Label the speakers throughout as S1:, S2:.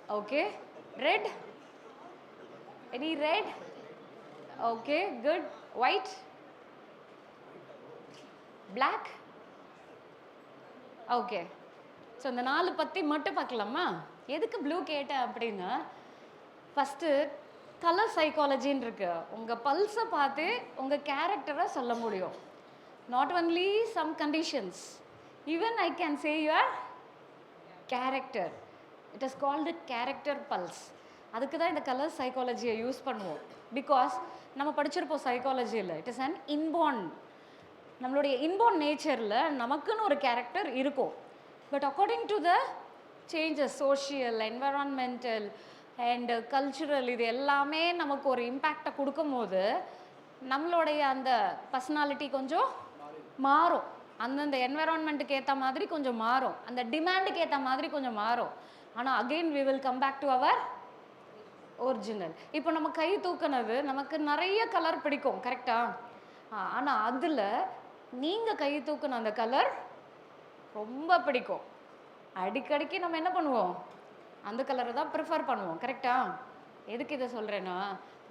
S1: Okay. Red? Any red? Okay, good. White? Black? Okay. So இந்த 4 பத்தி மட்டும் பார்க்கலாமா? எதுக்கு ப்ளூ கேட்டேன் அப்படின்னா, ஃபஸ்ட்டு கலர் சைக்காலஜின்னு இருக்கு. உங்கள் பல்ஸை பார்த்து உங்கள் கேரக்டரை சொல்ல முடியும். Not only some conditions, even I can say your character. It is called character pulse. அதுக்கு தான் இந்த கலர் சைக்காலஜியை யூஸ் பண்ணுவோம். பிகாஸ் நம்ம படிச்சிருப்போம் சைக்காலஜியில், இட் இஸ் அன் இன்பார்ன், நம்மளுடைய இன்பார்ன் நேச்சரில் நமக்குன்னு ஒரு கேரக்டர் இருக்கும். But according to the changes, social, environmental and cultural, இது எல்லாமே நமக்கு ஒரு இம்பேக்டை கொடுக்கும் போது நம்மளுடைய அந்த பர்சனாலிட்டி கொஞ்சம் மாறும். அந்தந்த என்வரான்மெண்ட்டுக்கு ஏற்ற மாதிரி கொஞ்சம் மாறும், அந்த டிமாண்டுக்கு ஏற்ற மாதிரி கொஞ்சம் மாறும். ஆனால் again we will come back to our original. இப்போ நம்ம கை தூக்குனது நமக்கு நிறைய கலர் பிடிக்கும், கரெக்டா? ஆனால் அதில் நீங்கள் கை தூக்குன அந்த கலர் ரொம்ப பிடிக்கும். அடிக்கடிக்கு நம்ம என்ன பண்ணுவோம், அந்த கலரை தான் ப்ரிஃபர் பண்ணுவோம், கரெக்டா? எதுக்கு இதை சொல்கிறேன்னா,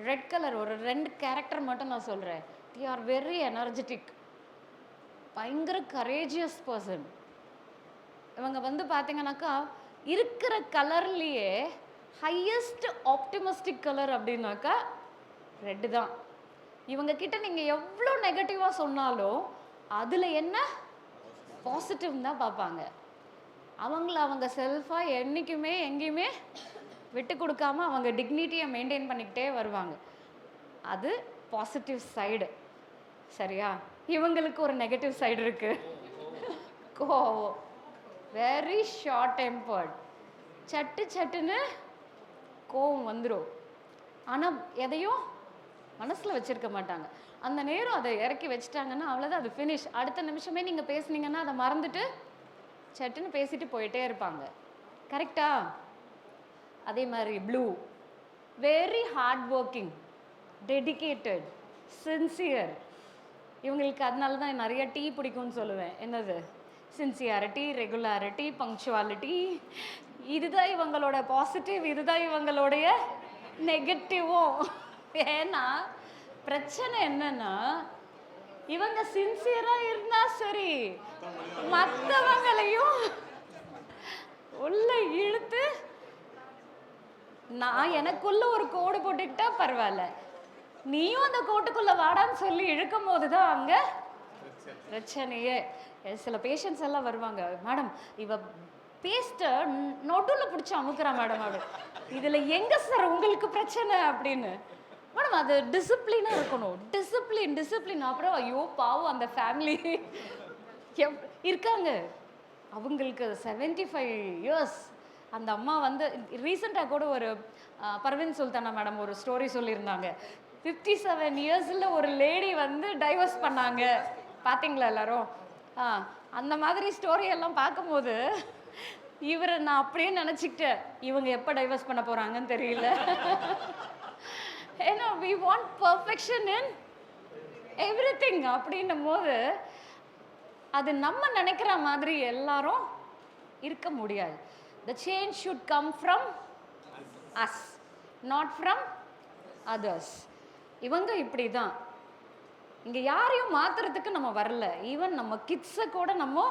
S1: ரெட் கலர் ஒரு 2 கேரக்டர் மட்டும் நான் சொல்கிறேன். தி ஆர் வெரி எனர்ஜெட்டிக், பயங்கர கரேஜியஸ் பர்சன். இவங்க வந்து பார்த்தீங்கன்னாக்கா இருக்கிற கலர்லேயே ஹையஸ்ட் ஆப்டிமிஸ்டிக் கலர் அப்படின்னாக்கா ரெட்டு தான். இவங்க கிட்ட நீங்கள் எவ்வளோ நெகட்டிவாக சொன்னாலும் அதில் என்ன பாசிட்டிவ் தான் பார்ப்பாங்க. அவங்க செல்ஃபாக என்றைக்குமே எங்கேயுமே விட்டு கொடுக்காம அவங்க டிக்னிட்டியை மெயின்டைன் பண்ணிக்கிட்டே வருவாங்க. அது பாசிட்டிவ் சைடு, சரியா? இவங்களுக்கு ஒரு நெகட்டிவ் சைடு இருக்குது, கோவம். வெரி ஷார்ட் டெம்பர்ட், சட்டுன்னு கோவம் வந்துடும். ஆனால் எதையும் மனசில் வச்சுருக்க மாட்டாங்க. அந்த நேரம் அதை இறக்கி வச்சுட்டாங்கன்னா அவ்வளோதான், அது ஃபினிஷ். அடுத்த நிமிஷமே நீங்கள் பேசுனீங்கன்னா அதை மறந்துட்டு சட்டுன்னு பேசிட்டு போயிட்டே இருப்பாங்க, கரெக்டா? அதே மாதிரி blue, very hard working, dedicated, sincere. இவங்களுக்கு அதனால தான் நிறைய டீ பிடிக்கும்னு சொல்லுவேன். என்னது? Sincerity, regularity, punctuality. இதுதான் இவங்களோட பாசிட்டிவ், இதுதான் இவங்களுடைய நெகட்டிவும். ஏன்னா பிரச்சனை என்னன்னா, இவங்க சின்சியரா இருந்தா சரி, மற்றவங்களையும் உள்ள இழுத்து நான் எனக்குள்ள ஒரு கோடு போட்டுக்கிட்டா பரவாயில்ல, நீயும் அந்த கோட்டுக்குள்ள வாடான்னு சொல்லி இழுக்கும் போதுதான் அங்க பிரச்சனையே. சில பேஷண்ட்ஸ் எல்லாம் வருவாங்க, மேடம் இவ பேஸ்ட்டை நொட்டுல பிடிச்சி அமுக்குறா மேடம், அப்படி இதுல எங்க சார் உங்களுக்கு பிரச்சனை அப்படின்னு. மேடம் அது டிசிப்ளினாக இருக்கணும், டிசிப்ளின். அப்புறம் ஐயோ பாவம் அந்த ஃபேமிலி இருக்காங்க, அவங்களுக்கு 75 இயர்ஸ். அந்த அம்மா வந்து ரீசெண்டாக கூட ஒரு பர்வீன் சுல்தானா மேடம் ஒரு ஸ்டோரி சொல்லியிருந்தாங்க. 57 இயர்ஸில் ஒரு லேடி வந்து டைவர்ஸ் பண்ணாங்க, பார்த்தீங்களா எல்லாரும்? அந்த மாதிரி ஸ்டோரியெல்லாம் பார்க்கும்போது இவரை நான் அப்படியே நினச்சிக்கிட்டேன், இவங்க எப்போ டைவர்ஸ் பண்ண போகிறாங்கன்னு தெரியல. ஏன்னா we want perfection in everything அப்படின்னும் போது அது நம்ம நினைக்கிற மாதிரி எல்லாரும் இருக்க முடியாது. The change should come from us, not from others. இவங்க இப்படி தான், இங்கே யாரையும் மாற்றுறதுக்கு நம்ம வரல. ஈவன் நம்ம கிட்ஸை கூட நம்ம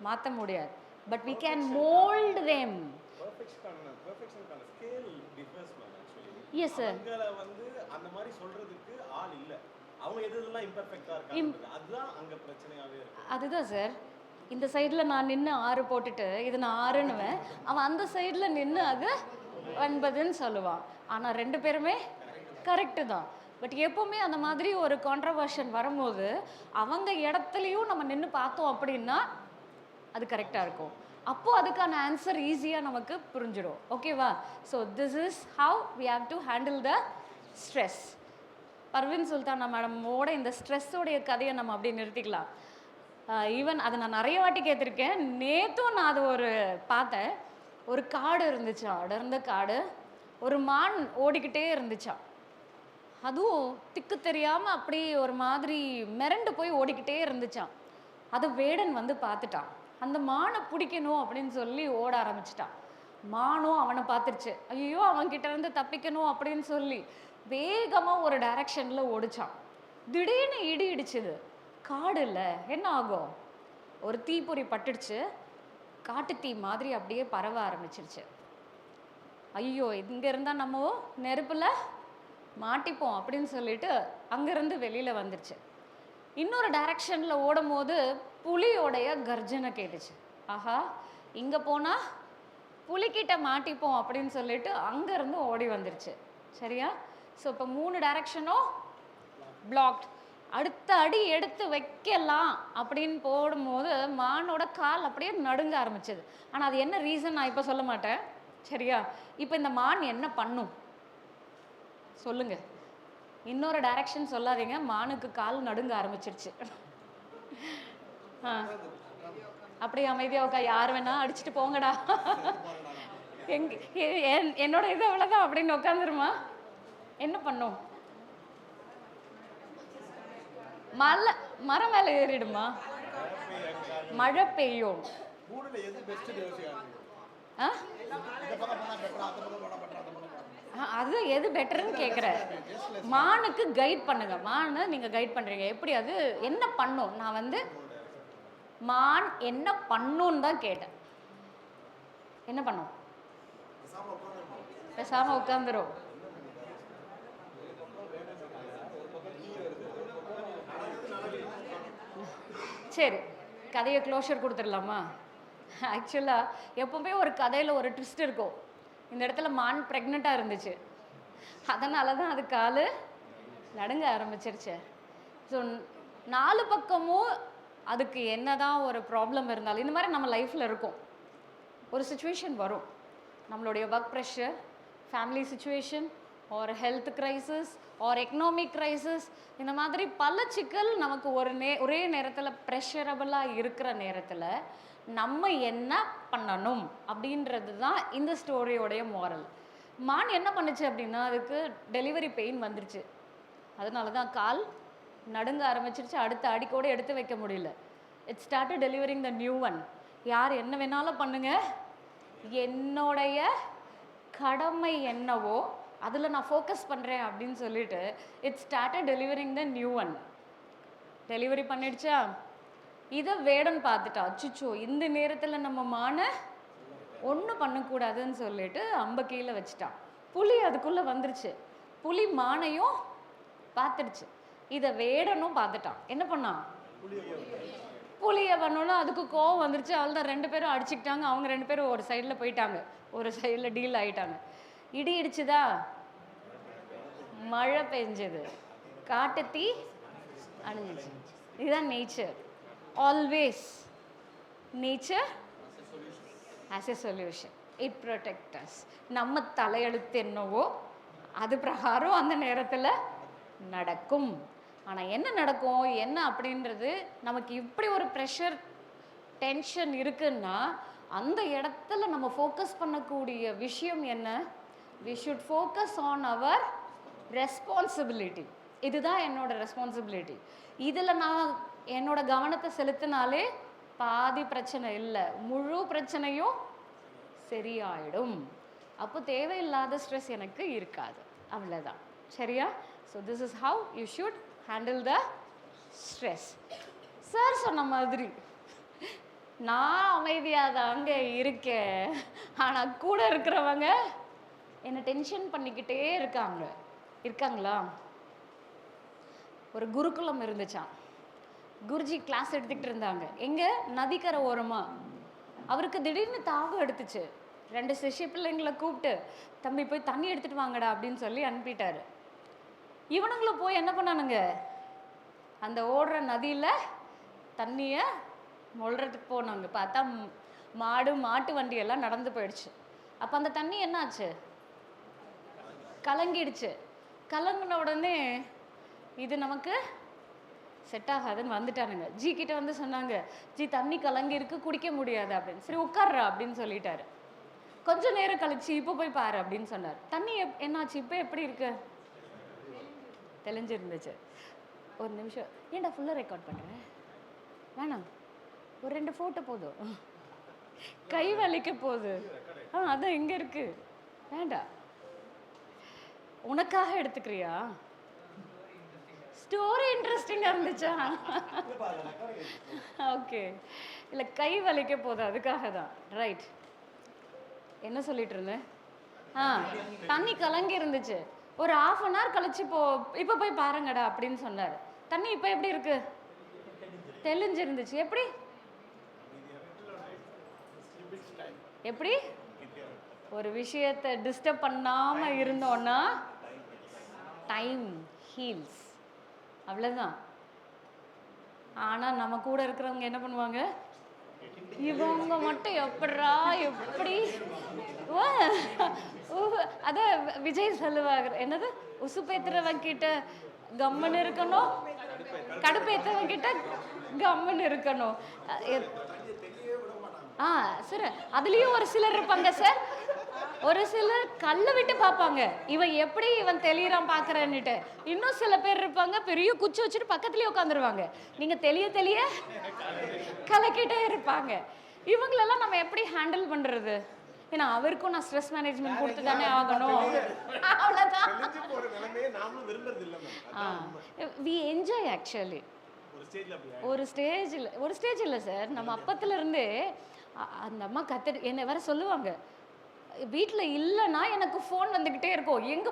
S1: மாற்ற முடியாது. But we can mold them.
S2: Perfectionக்கான scale differs man actually.
S1: Yes sir.
S2: அவங்கள வந்து அந்த மாதிரி சொல்றதுக்கு ஆள் இல்ல. அவங்க எதெல்லாம் இம்பர்ஃபெக்ட்டா இருக்காங்க, அதுதான் அங்க பிரச்சனையாவே இருக்கு.
S1: அதுதான் சார். இந்த சைடில் நான் நின்று 6 போட்டுட்டு இது நான் 6ன்னுவேன், அவன் அந்த சைடில் நின்று அது 9ன்னு சொல்லுவான். ஆனால் 2 பேருமே கரெக்டு தான். பட் எப்போவுமே அந்த மாதிரி ஒரு கான்ட்ரவர்ஷன் வரும்போது அவங்க இடத்துலையும் நம்ம நின்று பார்த்தோம் அப்படின்னா அது கரெக்டாக இருக்கும். அப்போது அதுக்கான ஆன்சர் ஈஸியாக நமக்கு புரிஞ்சிடும், ஓகேவா? So this is how we have to handle the stress. Parveen Sultana மேடமோட இந்த ஸ்ட்ரெஸ்ஸோடைய கதையை நம்ம அப்படி நிறுத்திக்கலாம். ஈவன் அதை நான் நிறைய வாட்டி கேட்டிருக்கேன். நேற்றும் நான் அது ஒரு பார்த்தேன். ஒரு காடு இருந்துச்சா, அடர்ந்த காடு, ஒரு மான் ஓடிக்கிட்டே இருந்துச்சா. அதுவும் திக்கு தெரியாமல் அப்படி ஒரு மாதிரி மிரண்டு போய் ஓடிக்கிட்டே இருந்துச்சான். அதை வேடன் வந்து பார்த்துட்டான். அந்த மானை பிடிக்கணும் அப்படின்னு சொல்லி ஓட ஆரம்பிச்சிட்டான். மானும் அவனை பார்த்துருச்சு. ஐயோ அவன்கிட்ட இருந்து தப்பிக்கணும் அப்படின்னு சொல்லி வேகமாக ஒரு டைரக்ஷனில் ஓடிச்சான். திடீர்னு இடி இடிச்சுது. காடு இல்லை, என்ன ஆகும்? ஒரு தீப்பொறி பட்டுடுச்சு. காட்டு தீ மாதிரி அப்படியே பரவ ஆரம்பிச்சிருச்சு. ஐயோ இங்கே இருந்தால் நம்ம நெருப்பில் மாட்டிப்போம் அப்படின்னு சொல்லிட்டு அங்கேருந்து வெளியில் வந்துருச்சு. இன்னொரு டைரக்ஷனில் ஓடும் போது புலியோடைய கர்ஜனை கேட்டுச்சு. ஆஹா இங்கே போனால் புலிக்கிட்ட மாட்டிப்போம் அப்படின்னு சொல்லிட்டு அங்கேருந்து ஓடி வந்துருச்சு. சரியா? ஸோ இப்போ 3 டைரக்ஷனும் பிளாக்ட். அடுத்த அடி எடுத்து வைக்கலாம் அப்படின்னு போடும்போது மானோட கால் அப்படியே நடுங்க ஆரம்பிச்சது. ஆனால் அது என்ன ரீசன் நான் இப்போ சொல்ல மாட்டேன். சரியா? இப்போ இந்த மான் என்ன பண்ணும் சொல்லுங்க. இன்னொரு டைரக்ஷன் சொல்லாதீங்க, மானுக்கு கால் நடுங்க ஆரம்பிச்சிருச்சு. அப்படியே அமைதியா உட்கா, யார் வேணா அடிச்சுட்டு போங்கடா, என்னோட இது அவ்வளோதான் அப்படின்னு உட்காந்துருமா. என்ன பண்ணும்? மரம் மேலே ஏறிடுமா? மழை பெய்யும். அது எது பெட்டர்னு கேட்குறேன். மானுக்கு கைட் பண்ணுங்க. மானை நீங்கள் கைட் பண்ணுறீங்க, எப்படி அது என்ன பண்ணும்? நான் வந்து மான் என்ன பண்ணுன்னு தான் கேட்டேன். என்ன பண்ணும்? பேசாம உட்காந்துரும். சரி, கதையை க்ளோஷர் கொடுத்துடலாமா? ஆக்சுவலாக எப்பவுமே ஒரு கதையில் ஒரு ட்விஸ்ட் இருக்கும். இந்த இடத்துல மான் ப்ரெக்னெண்ட்டாக இருந்துச்சு, அதனால தான் அது கால் நடுங்க ஆரம்பிச்சிருச்சு. ஸோ 4 பக்கமும் அதுக்கு என்ன தான் ஒரு ப்ராப்ளம் இருந்தாலும், இந்த மாதிரி நம்ம லைஃப்பில் இருக்கும். ஒரு சுச்சுவேஷன் வரும், நம்மளுடைய ஒர்க் ப்ரெஷர், ஃபேமிலி சுச்சுவேஷன், ஒரு ஹெல்த் க்ரைசிஸ், ஒரு எக்கனாமிக் க்ரைசிஸ், இந்த மாதிரி பல சிக்கல் நமக்கு ஒரே நேரத்தில் ப்ரெஷரபிளாக இருக்கிற நேரத்தில் நம்ம என்ன பண்ணணும் அப்படின்றது தான் இந்த ஸ்டோரியோடைய மாரல். மான் என்ன பண்ணுச்சு அப்படின்னா, அதுக்கு டெலிவரி பெயின் வந்துருச்சு. அதனால தான் கால் நடுங்க ஆரம்பிச்சிருச்சு. அடுத்த அடிக்கோடு எடுத்து வைக்க முடியல. It started delivering the new one. யார் என்ன வேணாலும் பண்ணுங்க, என்னுடைய கடமை என்னவோ அதில் நான் ஃபோக்கஸ் பண்ணுறேன் அப்படின்னு சொல்லிட்டு it started delivering the new one. Delivery பண்ணிடுச்சா? இதை வேடன் பார்த்துட்டா. அச்சுச்சோ, இந்த நேரத்தில் நம்ம மான ஒன்றும் பண்ணக்கூடாதுன்னு சொல்லிட்டு அம்ப கீழே வச்சுட்டான். புலி அதுக்குள்ளே வந்துருச்சு. புலி மானையும் பார்த்துடுச்சு, இதை வேடனும் பார்த்துட்டான். என்ன பண்ணான்? புலியை பண்ணோன்னா அதுக்கு கோவம் வந்துருச்சு. அவள் தான் 2 பேரும் அடிச்சுக்கிட்டாங்க. அவங்க 2 பேரும் ஒரு சைடில் போயிட்டாங்க, ஒரு சைடில் டீல் ஆகிட்டாங்க. இடி இடிச்சுதா, மழை பெஞ்சது, காட்டு தீ அணிஞ்சிச்சு. இதுதான் nature. Always nature as a solution, it protect as. நம்ம தலையெழுத்து என்னவோ அது பிரகாரம் அந்த நேரத்தில் நடக்கும். ஆனால் என்ன நடக்கும் என்ன அப்படின்றது, நமக்கு இப்படி ஒரு ப்ரெஷர் டென்ஷன் இருக்குன்னா அந்த இடத்துல நம்ம ஃபோக்கஸ் பண்ணக்கூடிய விஷயம் என்ன? We should focus on our responsibility. இதுதான் என்னோட ரெஸ்பான்சிபிலிட்டி. இதில் நான் என்னோட கவனத்தை செலுத்தினாலே பாதி பிரச்சனை இல்லை, முழு பிரச்சனையும் சரியாயிடும். அப்போ தேவையில்லாத ஸ்ட்ரெஸ் எனக்கு இருக்காது. அவ்வளோதான். சரியா? So this is how you should handle the stress. Sir சொன்ன மாதிரி நான் அமைதியாக தாங்க இருக்கேன், ஆனால் கூட இருக்கிறவங்க என்னை டென்ஷன் பண்ணிக்கிட்டே இருக்காங்களா? ஒரு குருகுலம் இருந்துச்சான். குருஜி கிளாஸ் எடுத்துக்கிட்டு இருந்தாங்க. எங்கே? நதிக்கரை ஓரமாக. அவருக்கு திடீர்னு தாகம் எடுத்துச்சு. 2 சிஷ்ய பிள்ளைங்களை கூப்பிட்டு, தம்பி போய் தண்ணி எடுத்துகிட்டு வாங்கடா அப்படின்னு சொல்லி அனுப்பிட்டாரு. இவனுங்களும் போய் என்ன பண்ணானுங்க, அந்த ஓடுற நதியில் தண்ணியை மொள்றதுக்கு போனாங்க. பார்த்தா மாட்டு வண்டியெல்லாம் நடந்து போயிடுச்சு. அப்போ அந்த தண்ணி என்னாச்சு? கலங்கிடுச்சு. கலங்கின உடனே இது நமக்கு செட் ஆகாதுன்னு வந்துட்டானுங்க. ஜி கிட்ட வந்து சொன்னாங்க, ஜி தண்ணி கலங்கி இருக்கு, குடிக்க முடியாது அப்படின்னு. சரி உட்கார்றா அப்படின்னு சொல்லிட்டாரு. கொஞ்ச நேரம் கழிச்சு இப்போ போய் பாரு அப்படின்னு சொன்னார். தண்ணி என்னாச்சு, இப்போ எப்படி இருக்கு? தெளிஞ்சிருந்துச்சு. ஒரு நிமிஷம், ஏன்டா ஃபுல்லாக ரெக்கார்ட் பண்ணுறேன்? வேணாம், ஒரு 2 ஃபோட்டோ போதும், கை வலிக்க போகுது. அதான் இங்க இருக்கு, வேண்டாம். உனக்காக எடுத்துக்கிறியா? ஸ்டோரி இன்ட்ரெஸ்டிங்கா இருந்துச்சா? ஓகே. இல்ல கை வலிக்க போகுது, அதுக்காக தான். ரைட். என்ன சொல்லிட்டு இருந்தேன்? தண்ணி கலங்கி இருந்துச்சு. ஒரு 1/2 hour கழிச்சு இப்போ போய் பாருங்கடா அப்படின்னு சொன்னார். தண்ணி இப்போ எப்படி இருக்கு? தெளிஞ்சிருந்துச்சு. எப்படி எப்படி ஒரு விஷயத்தை டிஸ்டர்ப் பண்ணாம இருந்தோம்னா டைம் ஹீல்ஸ், அவ்வளவுதான். ஆனா நம்ம கூட இருக்கிறவங்க என்ன பண்ணுவாங்க? இவங்க மட்டும் எப்படா எப்படி அத விஜய் சொல்லுவாங்க, என்னது, உசுப்பேத்துறவங்க கிட்ட கம்மன் இருக்கணும், கடுப்பேத்துறவங்க கிட்ட கம்மன் இருக்கணும். சார் அதுலயும் ஒரு சிலர் இருப்பாங்க சார், ஒரு சிலர் கல்ல விட்டு பார்ப்பாங்க, இவன் எப்படி இவன் தெளியறான் பாக்குறேன்னுட்டு. இன்னும் சில பேர் இருப்பாங்க பெரிய குச்சி வச்சுட்டு பக்கத்துலயே உட்காந்துருவாங்க, நீங்க தெளிய கலக்கிட்டே இருப்பாங்க. இவங்களெல்லாம் நம்ம எப்படி ஹேண்டில் பண்றது? ஏன்னா அவருக்கும் நான் ஸ்ட்ரெஸ் மேனேஜ்மெண்ட் கொடுத்து தானே ஆகணும். அவ்வளவுதான். We enjoy actually. ஒரு ஸ்டேஜ் இல்லை சார், நம்ம அப்பத்துல இருந்தே அந்த அம்மா என்னை வேற சொல்லுவாங்க, வீட்டில் இல்லைன்னா எனக்கு ஃபோன் வந்துக்கிட்டே இருக்கும், எங்கே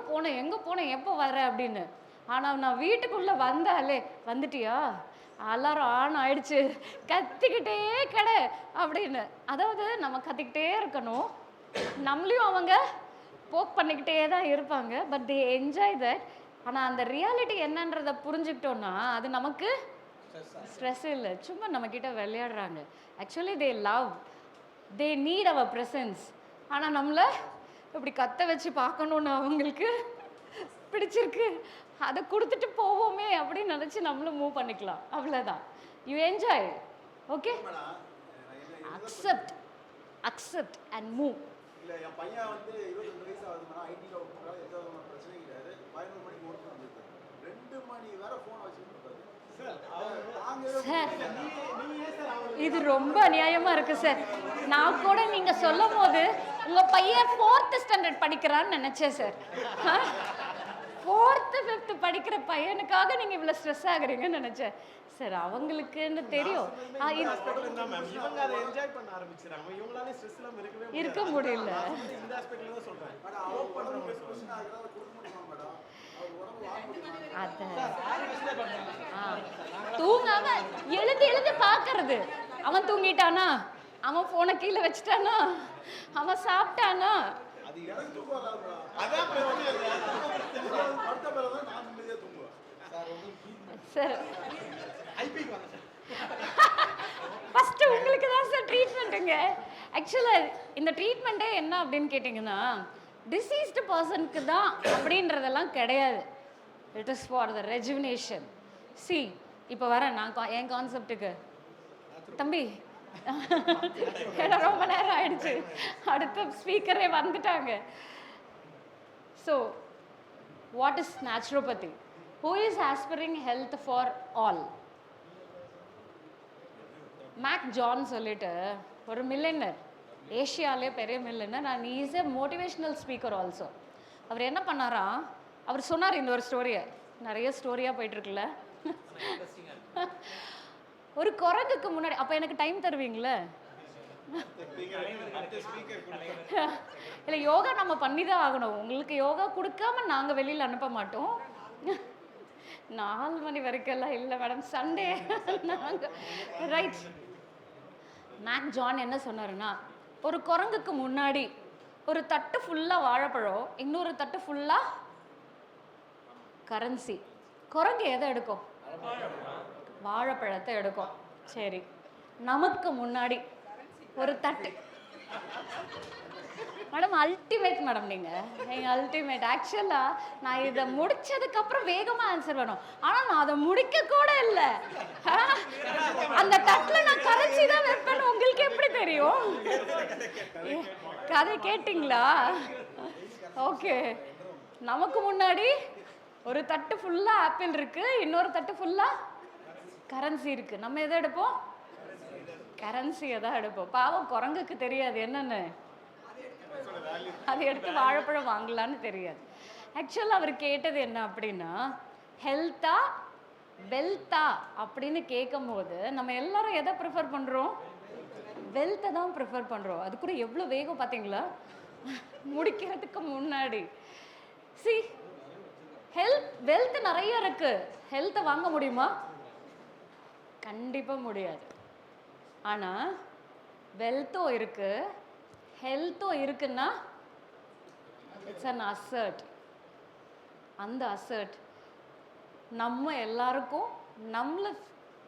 S1: போனேன் எப்போ வர அப்படின்னு. ஆனால் நான் வீட்டுக்குள்ளே வந்தாலே, வந்துட்டியா, அலாரம் ஆன் ஆயிடுச்சு, கத்திக்கிட்டே கடை அப்படின்னு. அதாவது நம்ம கத்திக்கிட்டே இருக்கணும், நம்மளையும் அவங்க போக் பண்ணிக்கிட்டே தான் இருப்பாங்க. But they enjoy that. ஆனால் அந்த ரியாலிட்டி என்னன்றதை புரிஞ்சுக்கிட்டோன்னா அது நமக்கு ஸ்ட்ரெஸ் இல்லை, சும்மா நம்மக்கிட்ட விளையாடுறாங்க. Actually they love, they need our presence. ஆனால் நம்மளை இப்படி கத்த வச்சு பார்க்கணுன்னு அவங்களுக்கு பிடிச்சிருக்கு, அதை கொடுத்துட்டு போவோமே அப்படின்னு நினச்சி நம்மளும் மூவ் பண்ணிக்கலாம், அவ்வளோதான். You enjoy, okay, accept and move.
S3: இல்லை, என் பையன் வந்து 22 வயசு ஆகுது மேடம், ஐடியில் ஒர்க், எந்த பிரச்சனையும் கிடையாது. 11 மணிக்கு ஒர்க் வந்துருக்காரு, 2 மணி வேற ஃபோன் வச்சுட்டு இருக்காரு.
S1: இது ரொம்ப அநியாயமா இருக்கு சார். நான் கூட நீங்க சொல்லும் போது உங்க பையன் 4th standard படிக்கிறான்னு நினைச்சேன் சார். 4th 5th படிக்கிற பையனுக்காக நீங்க இவ்வளவு ஸ்ட்ரெஸ் ஆகுறீங்கன்னு நினைச்சேன் சார். அவங்களுக்குன்னு தெரியும் இருக்க முடியல. தூங்காம எழுந்து பாக்குறது, அவன் தூங்கிட்டானா, அவன் போனை கீழே வச்சுட்டானா, அவன் சாப்பிட்டானா, சார் ஃபர்ஸ்ட் உங்களுக்கு தான் சார் ட்ரீட்மெண்ட்டுங்க. ஆக்சுவலா இந்த ட்ரீட்மெண்ட்டே என்ன அப்படின்னு கேட்டிங்கன்னா, டிசீஸ்டு பர்சனுக்கு தான் அப்படின்றதெல்லாம் கிடையாது. It is for the rejuvenation. C இப்போ வரேன் நான் என் கான்செப்டுக்கு. தம்பி ரொம்ப நேரம் ஆயிடுச்சு, அடுத்த ஸ்பீக்கரே வந்துட்டாங்க. So what is naturopathy? Who is aspiring health for all? மேக் ஜான் சொல்லிட்டு ஒரு மில்லியனர், ஏஷியாலே பெரிய millionaire, and is a motivational speaker also. அவர் என்ன பண்ணாரா, அவர் சொன்னார் இந்த ஒரு ஸ்டோரியை, நிறைய ஸ்டோரியாக போயிட்டுருக்குல்ல. ஒரு குரங்குக்கு முன்னாடி, அப்போ எனக்கு டைம் தருவீங்களே? இல்லை, யோகா நம்ம பண்ணி தான் ஆகணும். உங்களுக்கு யோகா கொடுக்காம நாங்கள் வெளியில் அனுப்ப மாட்டோம். 4 மணி வரைக்கும் எல்லாம் இல்லை மேடம், சண்டே நாங்கள். ரைட். மேக் ஜான் என்ன சொன்னாருன்னா, ஒரு குரங்குக்கு முன்னாடி ஒரு தட்டு ஃபுல்லாக வாழைப்பழம், இன்னொரு தட்டு ஃபுல்லாக கரன்சி. குரங்கு எதை எடுக்கும்? வாழைப்பழத்தை எடுக்கும். சரி, நமக்கு முன்னாடி ஒரு தட்டு. மேடம் அல்டிமேட் மேடம், நீங்கள் அல்டிமேட். ஆக்சுவலாக நான் இதை முடிச்சதுக்கப்புறம் வேகமாக ஆன்சர் வேணும், ஆனால் நான் அதை முடிக்க கூட இல்லை. அந்த தட்டில் நான் கரைச்சி தான் வைப்பேன்னு உங்களுக்கு எப்படி தெரியும்? கதை கேட்டிங்களா? ஓகே, நமக்கு முன்னாடி ஒரு தட்டு ஃபுல்லாக ஆப்பிள் இருக்குது, இன்னொரு தட்டு ஃபுல்லாக கரன்சி இருக்குது. நம்ம எதை எடுப்போம்? கரன்சியை தான் எடுப்போம். பாவம் குரங்குக்கு தெரியாது என்னன்னு. அதை எடுத்து வாழைப்பழம் வாங்கலான்னு தெரியாது. ஆக்சுவலாக அவர் கேட்டது என்ன அப்படின்னா, ஹெல்த்தா வெல்த்தா அப்படின்னு கேட்கும் போது நம்ம எல்லாரும் எதை ப்ரிஃபர் பண்ணுறோம்? வெல்த்தை தான் ப்ரிஃபர் பண்ணுறோம். அது கூட எவ்வளோ வேகம் பார்த்தீங்களா முடிக்கிறதுக்கு முன்னாடி. சி வெல்த் நிறைய இருக்கு, ஹெல்த்தை வாங்க முடியுமா? கண்டிப்பாக முடியாது. ஆனால் வெல்த்தும் இருக்கு, ஹெல்த்தும் இருக்குன்னா இட்ஸ் அன் அசர்ட். அந்த அசர்ட் நம்ம எல்லாருக்கும், நம்மளை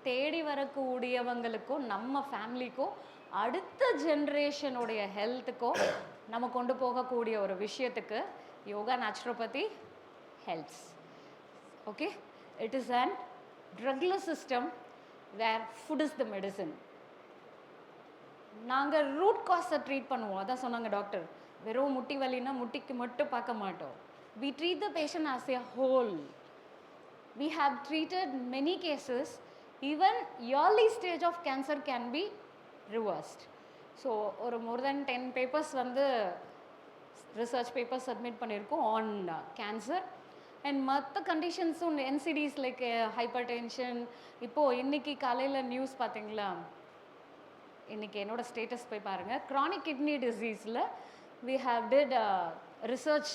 S1: தேடி வரக்கூடியவங்களுக்கும், நம்ம ஃபேமிலிக்கும், அடுத்த ஜென்ரேஷனுடைய ஹெல்த்துக்கும் நம்ம கொண்டு போகக்கூடிய ஒரு விஷயத்துக்கு yoga naturopathy helps. Okay, it is an drugless system where food is the medicine. நாங்கள் ரூட் காஸை ட்ரீட் பண்ணுவோம். அதான் சொன்னாங்க டாக்டர், வெறும் முட்டி வலின்னா முட்டிக்கு மட்டும் பார்க்க மாட்டோம். We treat the patient as a whole. We have treated many cases. Even early stage of cancer can be reversed. So ஒரு more than 10 papers வந்து research papers submit பண்ணியிருக்கோம் on cancer and மற்ற கண்டிஷன்ஸும் NCDs like hypertension. இப்போது இன்னைக்கு காலையில் news பார்த்தீங்களா? இன்னைக்கு என்னோட ஸ்டேட்டஸ் போய் பாருங்கள். chronic kidney diseaseல we have did research.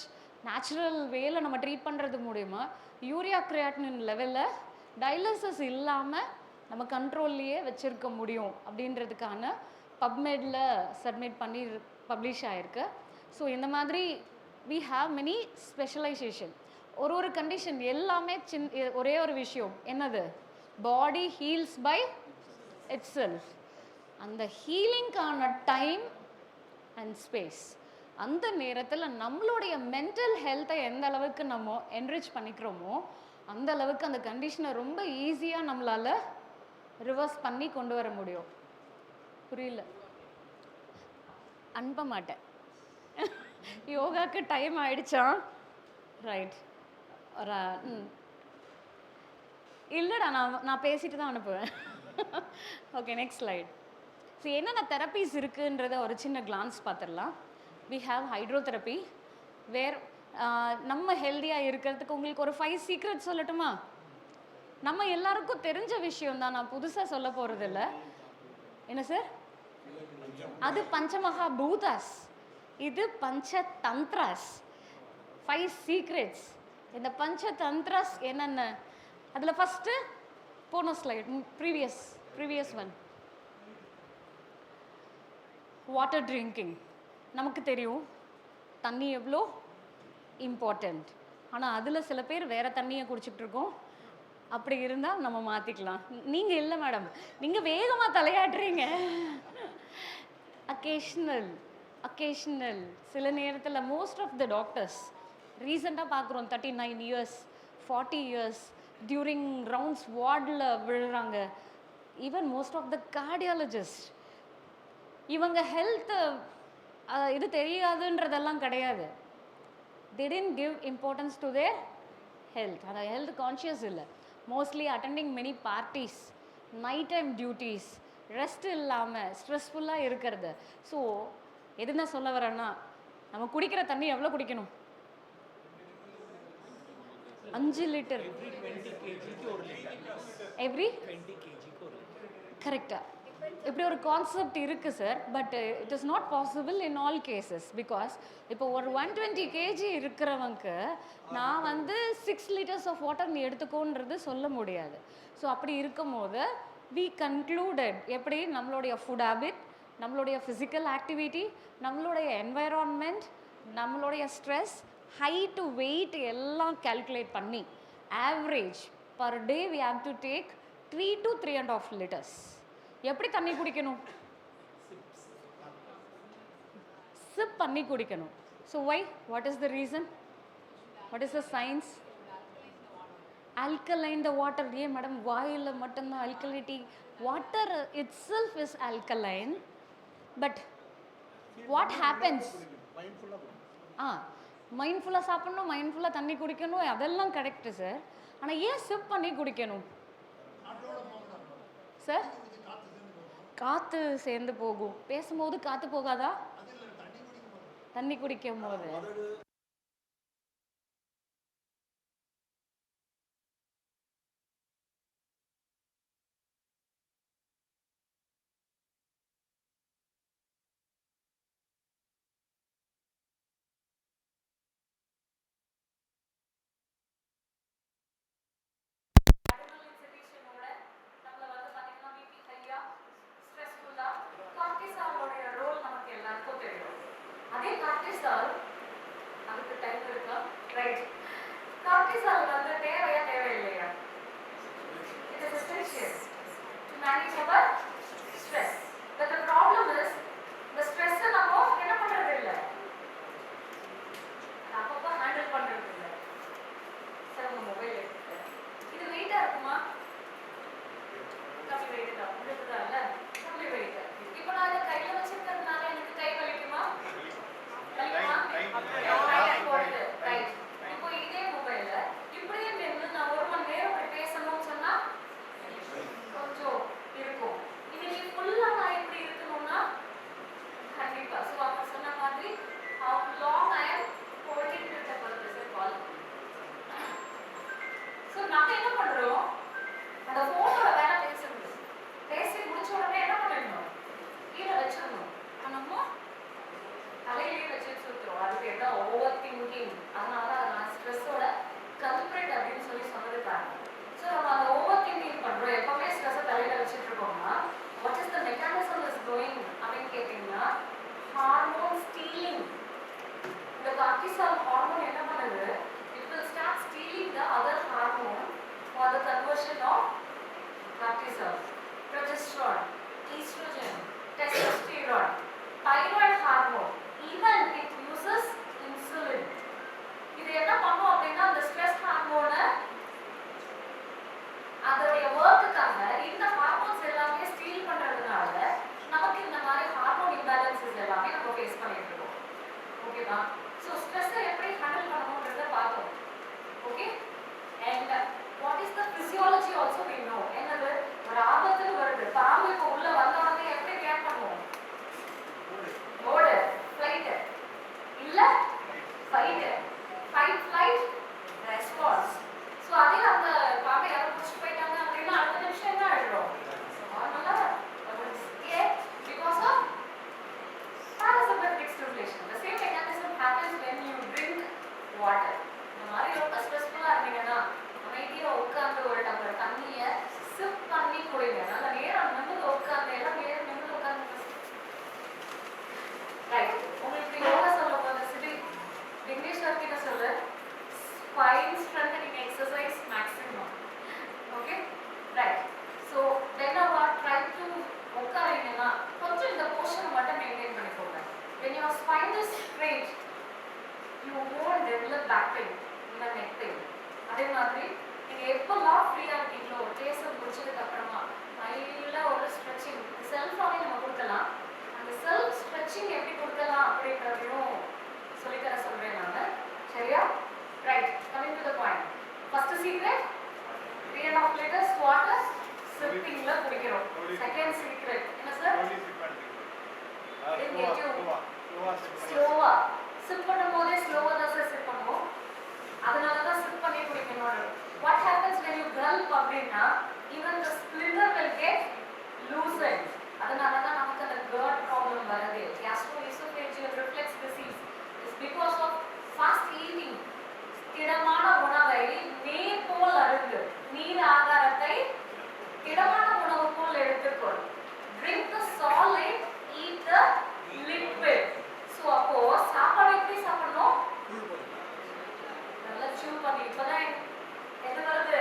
S1: Natural வேல நம்ம ட்ரீட் பண்ணுறது மூலிமா யூரியா கிரியாட்டினின் லெவலில் டயாலிசிஸ் இல்லாமல் நம்ம கண்ட்ரோல்லையே வச்சுருக்க முடியும் அப்படின்றதுக்கான பப்மெடில் சப்மிட் பண்ணி பப்ளிஷ் ஆகிருக்கு. ஸோ இந்த மாதிரி வி ஹாவ் மெனி ஸ்பெஷலைசேஷன். ஒரு கண்டிஷன் எல்லாமே ஒரே ஒரு விஷயம் என்னது? Body heals by itself. அந்த ஹீலிங்கான டைம் அண்ட் ஸ்பேஸ், அந்த நேரத்தில் நம்மளுடைய மென்டல் ஹெல்த்தை எந்த அளவுக்கு நம்ம என்ரிச் பண்ணிக்கிறோமோ அந்த அளவுக்கு அந்த கண்டிஷனை ரொம்ப ஈஸியாக நம்மளால் ரிவர்ஸ் பண்ணி கொண்டு வர முடியும். புரியல? அனுப்ப மாட்டேன். யோகாவுக்கு டைம் ஆயிடுச்சா? ரைட். இல்லைடா, நான் பேசிட்டு தான் அனுப்புவேன். Okay, next slide. ஸோ என்னென்ன தெரப்பீஸ் இருக்குன்றத ஒரு சின்ன கிளான்ஸ் பார்த்துடலாம். We have hydrotherapy where நம்ம ஹெல்த்தியாக இருக்கிறதுக்கு உங்களுக்கு ஒரு 5 சீக்ரெட் சொல்லட்டுமா? நம்ம எல்லாருக்கும் தெரிஞ்ச விஷயம் தான், நான் புதுசாக சொல்ல போகிறதில்ல. என்ன சார்? அது பஞ்சமகா பூதாஸ், இது பஞ்சதந்திராஸ். 5 சீக்ரெட்ஸ். இந்த பஞ்சதந்திராஸ் என்னென்ன? அதில் ஃபஸ்ட்டு போன slide, previous one, water drinking. நமக்கு தெரியும் தண்ணி எவ்வளோ இம்பார்ட்டண்ட். ஆனால் அதில் சில பேர் வேறு தண்ணியை குடிச்சிட்டு இருக்கோம். அப்படி இருந்தால் நம்ம மாற்றிக்கலாம். நீங்கள் இல்லை மேடம், நீங்கள் வேகமாக தலையாட்டுறீங்க. அக்கேஷ்னல் சில நேரத்தில் மோஸ்ட் ஆஃப் த டாக்டர்ஸ் ரீசெண்டாக பார்க்குறோம் 39 இயர்ஸ் 40 இயர்ஸ் டியூரிங் ரவுண்ட்ஸ் வார்டில் விழுறாங்க. Even most of the cardiologist, இவங்க ஹெல்த்து இது தெரியாதுன்றதெல்லாம் கிடையாது. they didn't give importance to their health. அந்த ஹெல்த் கான்ஷியஸ் இல்லை. Mostly attending many parties, night time duties, rest இல்லாமல் ஸ்ட்ரெஸ்ஃபுல்லாக இருக்கிறது. ஸோ எதுனா சொல்ல வரேன்னா, நம்ம குடிக்கிற தண்ணி எவ்வளோ குடிக்கணும்? 5 லிட்டர் எவ்ரி 20 kg. கரெக்டாக இப்படி ஒரு கான்செப்ட் இருக்குது sir. But it is not possible in all cases. Because இப்போ ஒரு 120 kg இருக்கிறவங்க நான் வந்து 6 liters ஆஃப் வாட்டர் நீ எடுத்துக்கோன்றது சொல்ல முடியாது. ஸோ அப்படி இருக்கும் போது வி கன்க்ளூடட் எப்படி நம்மளுடைய ஃபுட் ஹேபிட், நம்மளுடைய ஃபிசிக்கல் ஆக்டிவிட்டி, நம்மளுடைய என்வைரான்மெண்ட், நம்மளுடைய ஸ்ட்ரெஸ், ஹைட் டு வெயிட் எல்லாம் கால்குலேட் பண்ணி average per day we have to take 3 to 3.5 liters. எப்படி தண்ணி குடிக்கணும்? சிப் பண்ணி குடிக்கணும். So why? What is the reason? What is the science? Alkaline the water. ஏன் மேடம் வாயில் மட்டும்தான் alkalinity? Water itself is alkaline. But what happens? மைண்ட்ஃபுல்லாக சாப்பிட்ணும், மைண்ட்ஃபுல்லாக தண்ணி குடிக்கணும், அதெல்லாம் கரெக்டு சார். ஆனால் ஏன் சிப் பண்ணி குடிக்கணும் சார்? காற்று சேர்ந்து போகும். பேசும்போது காற்று போகாதா? தண்ணி குடிக்கும் போது.
S3: உதடு
S1: அதே கார்டிசால் அதுக்கு டைம் இருக்கா? ரைட். கார்டிசால் வந்து தேவையா தேவையில்லையா? It is essential to manage our stress. But the problem is the stress நம்ம என்ன பண்றது இல்ல, அப்பப்ப ஹேண்டில் பண்றது இல்ல. சார் உங்க மொபைல் எடுத்து இது வெயிட்டா இருக்குமா? கம்மி வெயிட் தான் இருக்குதால்ல, கம்மி வெயிட். இப்போ நான் இதை கையில வச்சிருக்கிறதுனால எனக்கு கை வலிக்குமா? இப்போ இதே மொபைல்ல இப்படியே நின்று நான் 1 மணி நேரம் இப்படி பேசணும்னு சொன்னா கொஞ்சம் இருக்கும். இன்னைக்கு ஃபுல்லா நான் இப்படி இருக்கணும்னா கண்டிப்பா. ஸோ அவங்க சொன்ன மாதிரி how long I am holding with the purpose call. So நம்ம என்ன பண்றோம், அந்த போனோட வேலை பேசுறது, பேசி முடிச்ச உடனே என்ன பண்ணிடணும், கீழே வச்சிடணும். நம்ம தலையிலேயே வச்சு சுற்றுறோம். அதுக்கு என்ன ஓவர் திங்கிங். அதனால நான் ஸ்ட்ரெஸ்ஸோட கல்பிரேட் அப்படின்னு சொன்னதுக்காக. ஸோ நம்ம அந்த ஓவர் திங்கிங் பண்ணுறோம். எப்பவுமே ஸ்ட்ரெஸ்ஸை தலையில் வச்சுட்டு இருக்கோம்னா what is the mechanism is going அப்படின்னு கேட்டிங்கன்னா ஹார்மோன் ஸ்டீலிங். இந்த கார்டிசால் ஹார்மோன் என்ன பண்ணுது, it will start stealing the other hormone for the conversion of cortisol, progesterone, estrogen, testosterone, thyroid hormone, even it uses insulin. இது என்ன பண்ணும் அப்படின்னா அந்த ஸ்ட்ரெஸ் ஹார்மோனை அதோடைய ஒர்க்குக்காக இந்த ஹார்மோன்ஸ் எல்லாமே ஸ்டீல் பண்றதுனால நமக்கு இந்த மாதிரி ஹார்மோன் இம்பேலன்சஸ் எல்லாமே நம்ம ஃபேஸ் பண்ணிட்டு இருக்கோம். ஓகேவா? ஸோ ஸ்ட்ரெஸ்ஸை எப்படி ஹேண்டில் பண்ணணுன்றதை பார்த்தோம். Okay, and what is the physiology also we know. என்னது, ஒரு ஆபத்துன்னு வருது, பாம்பு இப்போ உள்ள வந்த உடனே எப்படி ரியாக்ட் பண்ணுவோம்? ஓடு, ஃப்ளைட்டு, இல்ல fight, fight flight response. So அதே அந்த பாம்பை யாரும் பிடிச்சிட்டு போயிட்டாங்க அப்படின்னா அடுத்த நிமிஷம் என்ன ஆகிடும், நார்மலாக because of parasympathetic stimulation. The same mechanism happens when you drink water. இந்த மாதிரி ரொம்ப ஸ்ட்ரெஸ்ஃபுல்லாக இருந்தீங்கன்னா அமைதியாக உட்காந்து ஒரு டம்ளர் தண்ணியை சிப் பண்ணி குடிங்க. நல்ல நேரம் நிமிர்ந்து உட்காந்து, எல்லாம் நேரம் நிமிர்ந்து உட்காந்து. ரைட், உங்களுக்கு யோகா சொல்லும் போது சிடி விக்னேஸ்வர் கிட்ட சொல்லு, spine strengthening exercise maximum. Okay, right. So then அவர் ட்ரை டு உட்காரீங்கன்னா கொஞ்சம் இந்த போர்ஷனை மட்டும் மெயின்டைன் பண்ணிக்கோங்க. when your spine is straight you won't develop back pain, even neck pain. அதே மாதிரி நீங்கள் எப்போல்லாம் ஃப்ரீயாக இருக்கீங்களோ கேஸை முடிச்சதுக்கு அப்புறமா மைல்டாக ஒரு ஸ்ட்ரெச்சிங் செல்ஃபாகவே நம்ம கொடுக்கலாம். அந்த செல்ஃப் ஸ்ட்ரெச்சிங் எப்படி கொடுக்கலாம் அப்படின்றதையும் சொல்லித்தர சொல்கிறேன் நான். சரியா? Right, coming to the point. First secret 3.5 liters water சிப்பிங்கில் குடிக்கிறோம். செகண்ட் சீக்ரெட் என்ன சார்? ஸ்லோவா சிப் பண்ணும் போதே ஸ்லோவா தான் சார் சிப் பண்ணுவோம். அதனால தான் சிப் பண்ணி குடிக்கணும். What happens when you gulp அப்படின்னா even the splinter will get loosened. அதனால தான் நமக்கு அந்த GERD ப்ராப்ளம் வருது. gastroesophageal reflux disease is because of fast eating. திடமான உணவை நீர் போல் அருந்து, நீர் ஆகாரத்தை திடமான உணவு போல் எடுத்துக்கொள். drink the solid, eat the liquid. So அப்போ சாப்பாடு எப்படி சாப்பிடணும்? நல்லா chew பண்ணி. இப்போதான் எது வருது?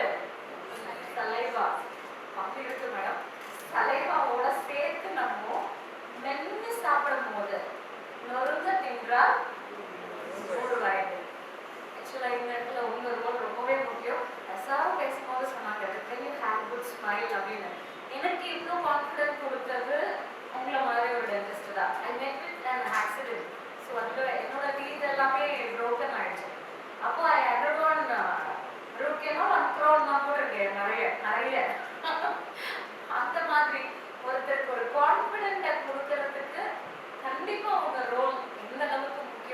S1: சலைவா. அப்படி இருக்கு மேடம். சலைவாவோட சேர்த்து நம்ம மென்று சாப்பிடும் போது நொறுங்க தின்றால் ஒரு வயது. ஆக்சுவலாக இந்த இடத்துல உங்க ரோல் ரொம்பவே முக்கியம். சாரும் பேசும்போது சொன்னாங்க when you have good smile அப்படின்னு. எனக்கு இவ்வளோ கான்ஃபிடென்ட் கொடுத்தது உங்களை மாதிரி ஒரு டென்டிஸ்ட் தான். ஐ met with an accident. So அதில் என்னோட டீத் எல்லாமே broken ஆயிடுச்சு. அப்போ ஐ undergone root canal and crown நான் போட்டிருக்கேன் நிறைய. அந்த மாதிரி ஒருத்தருக்கு ஒரு கான்ஃபிடென்ட்டை கொடுக்கறதுக்கு கண்டிப்பாக உங்க ரோல் எந்த அளவுக்கு முக்கியம்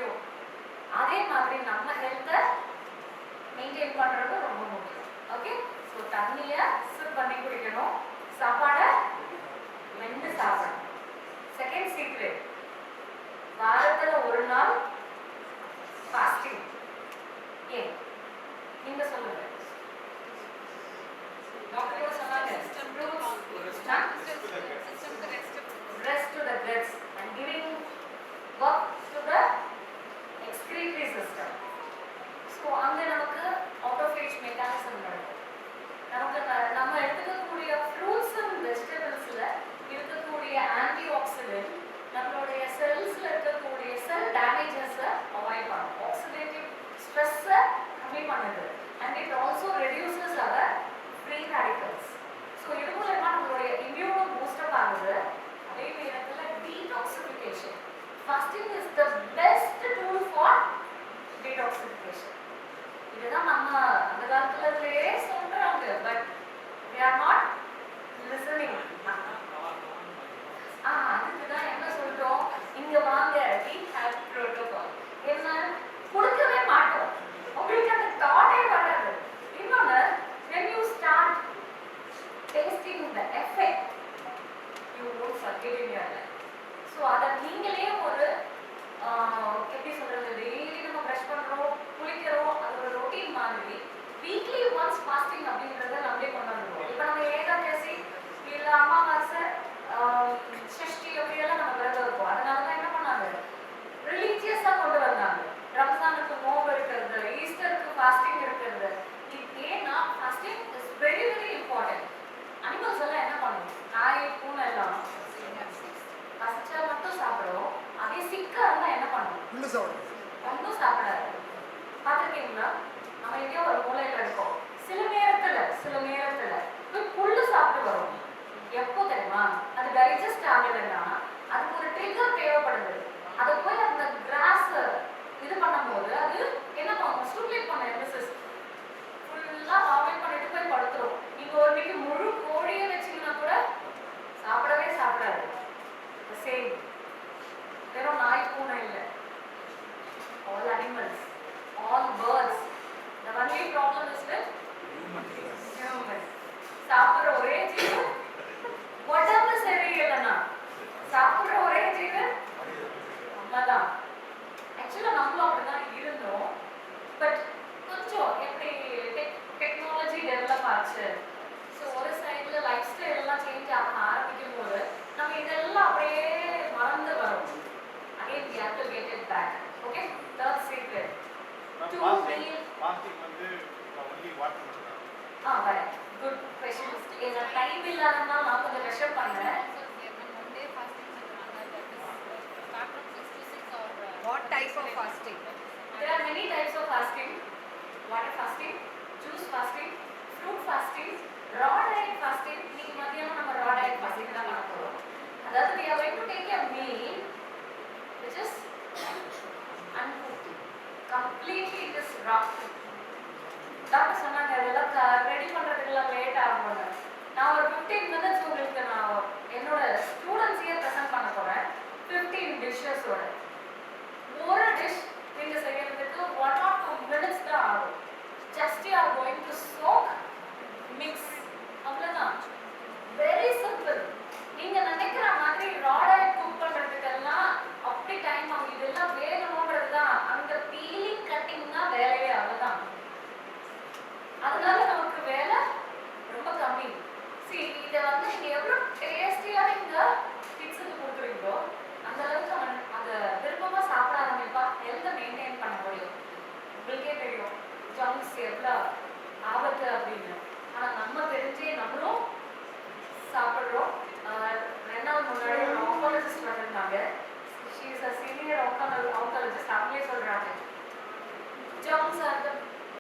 S1: ஒன்றும் சாப்பிடாது. பார்த்துருக்கீங்களா? நம்ம எங்கேயோ ஒரு மூலையில் இருக்கோம், சில நேரத்துல போய் புல்லு சாப்பிட்டு வரும். எப்போ தெரியுமா? அது டைஜஸ்ட் ஆகலைன்னா அதுக்கு ஒரு ட்ரிகர் தேவைப்படுது. அதை போய் அந்த கிராஸ் இது பண்ணும்போது அது என்ன பண்ணும்? ஸ்டிமுலேட் பண்ண எம்எஸ்எஸ் ஃபுல்லாக வாமிட் பண்ணிட்டு போய் படுத்துரும். நீங்கள் ஒரு இன்னைக்கு முழு கோழியே வச்சிங்கன்னா கூட சாப்பிடாது. சேம் வெறும் நாய் பூனை இல்லை, all animals, all birds. The only problem is with humans. சாப்பிட்ற ஒரே ஜீவன் உடம்பு சரியில்லைன்னா சாப்பிட்ற ஒரே ஜீவன் நம்மதான். ஆக்சுவலாக நம்மளும் அப்படிதான் இருந்தோம். பட் கொஞ்சம் எப்படி டெக்னாலஜி டெவலப் ஆச்சு, ஸோ ஒரு சைடில் லைஃப் ஸ்டைல் எல்லாம் சேஞ்ச் ஆக ஆரம்பிக்கும் போது நம்ம இதெல்லாம் அப்படியே மறந்து வரும். Again we have to get it back. Okay, third secret to meal.
S2: fasting வந்து only water
S1: right, good question. இந்த டைம் இல்லாதனால நான் கொஞ்சம் மெஷர் பண்ணேன்.
S4: What type of fasting?
S1: There are many types of fasting. Water fasting, juice fasting, fruit fasting, raw diet fasting. இன்னைக்கு மத்தியானம் நம்ம raw diet fasting தான் பண்ண போறோம். அதாவது we are going to take a meal which is uncooked. Completely it is raw. Doctor சொன்னாங்க இதெல்லாம் ready பண்ணுறதுக்கெல்லாம் late ஆகும். நான் ஒரு 15 minutes உங்களுக்கு நான் என்னோட ஸ்டூடெண்ட்ஸையே ப்ரெசென்ட் பண்ண போகிறேன் 15 டிஷ்ஷஸோட.